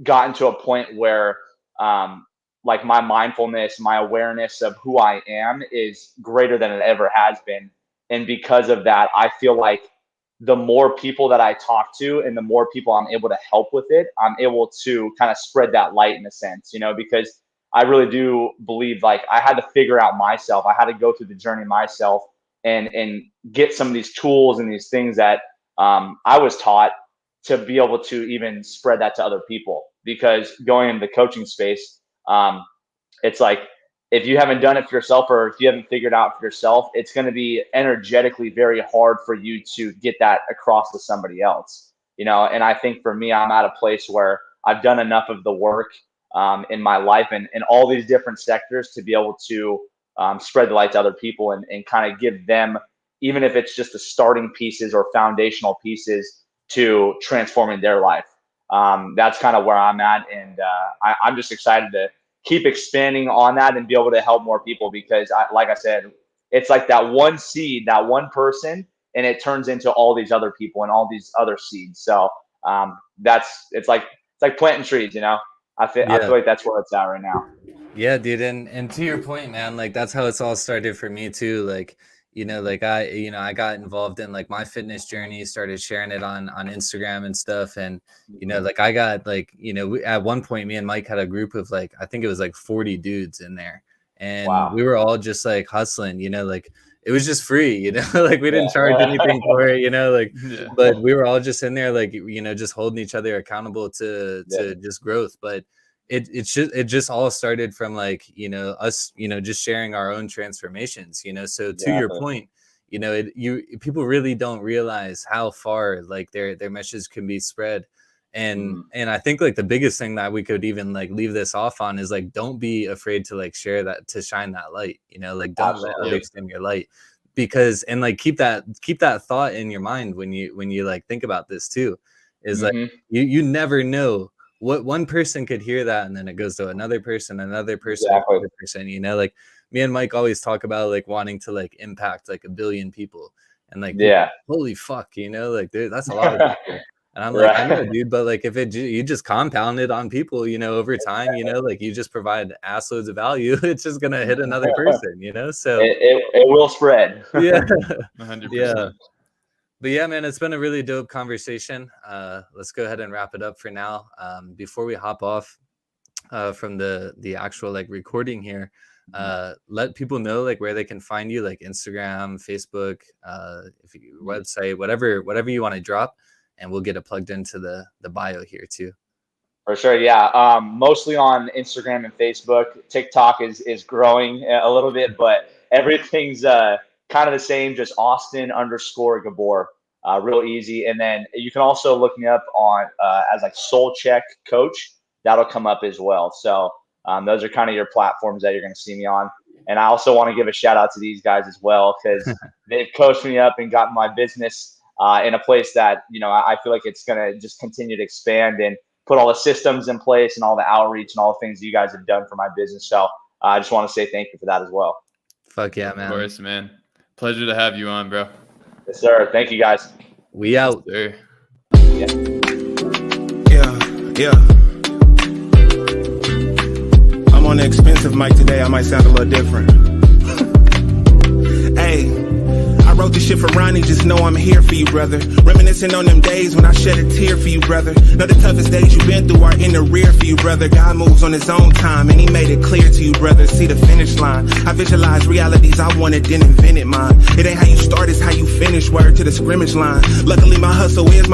gotten to a point where um, like my mindfulness, my awareness of who I am is greater than it ever has been. And because of that, I feel like the more people that I talk to and the more people I'm able to help with it, I'm able to kind of spread that light in a sense, because I really do believe like I had to figure out myself. I had to go through the journey myself and get some of these tools and these things that I was taught to be able to even spread that to other people. Because going into the coaching space, it's like if you haven't done it for yourself or if you haven't figured out for yourself, it's going to be energetically very hard for you to get that across to somebody else. And I think for me, I'm at a place where I've done enough of the work in my life and in all these different sectors to be able to spread the light to other people and kind of give them, even if it's just the starting pieces or foundational pieces to transforming their life. That's kind of where I'm at. And I'm just excited to keep expanding on that and be able to help more people because like I said, it's like that one seed, that one person, and it turns into all these other people and all these other seeds. So it's like planting trees, I Yeah. feel like that's where it's at right now. Yeah, dude, and to your point, man, like that's how it's all started for me too. Like, like I got involved in like my fitness journey, started sharing it on Instagram and stuff, and like I got like at one point, me and Mike had a group of like I think it was like 40 dudes in there, and Wow. we were all just like hustling, like it was just free, like we didn't charge Yeah. anything for it, like, Yeah. but we were all just in there, like just holding each other accountable to Yeah. just growth, but. It just all started from like us just sharing our own transformations, so to your Exactly. point, people really don't realize how far like their message can be spread, and Mhm. I think like the biggest thing that we could even like leave this off on is like don't be afraid to like share that, to shine that light, like don't let Absolutely. others dim your light, because and like keep that thought in your mind when you like think about this too, is like Mhm. you never know what one person could hear that, and then it goes to another person, another Exactly. person, like me and Mike always talk about like wanting to like impact like 1 billion people, and like people, Yeah. holy fuck, like dude, that's a lot of people. And I'm like, I know, Right. dude, but like if you just compound it on people, over time, like you just provide assloads of value, it's just gonna hit another person, so It will spread. yeah. 100%. Yeah. But yeah, man, it's been a really dope conversation. Let's go ahead and wrap it up for now. Before we hop off from the actual like recording here, let people know like where they can find you, like Instagram, Facebook, if you, website, whatever you want to drop, and we'll get it plugged into the bio here too. For sure, yeah. Mostly on Instagram and Facebook. TikTok is growing a little bit, but everything's kind of the same. Just Austin_Guibor, real easy. And then you can also look me up on as like Soul Check Coach. That'll come up as well. So those are kind of your platforms that you're going to see me on. And I also want to give a shout out to these guys as well because they've coached me up and gotten my business in a place that I feel like it's going to just continue to expand and put all the systems in place and all the outreach and all the things you guys have done for my business. So I just want to say thank you for that as well. Fuck yeah, man. Of course, man. Pleasure to have you on, bro. Yes, sir. Thank you, guys. We out. Yes, Yeah. I'm on the expensive mic today. I might sound a little different. Hey. I wrote this shit for Ronnie, just know I'm here for you, brother. Reminiscing on them days when I shed a tear for you, brother. Know the toughest days you've been through are in the rear for you, brother. God moves on his own time, and he made it clear to you, brother. See the finish line. I visualize realities I wanted, then invented mine. It ain't how you start, it's how you finish. Word to the scrimmage line. Luckily, my hustle is my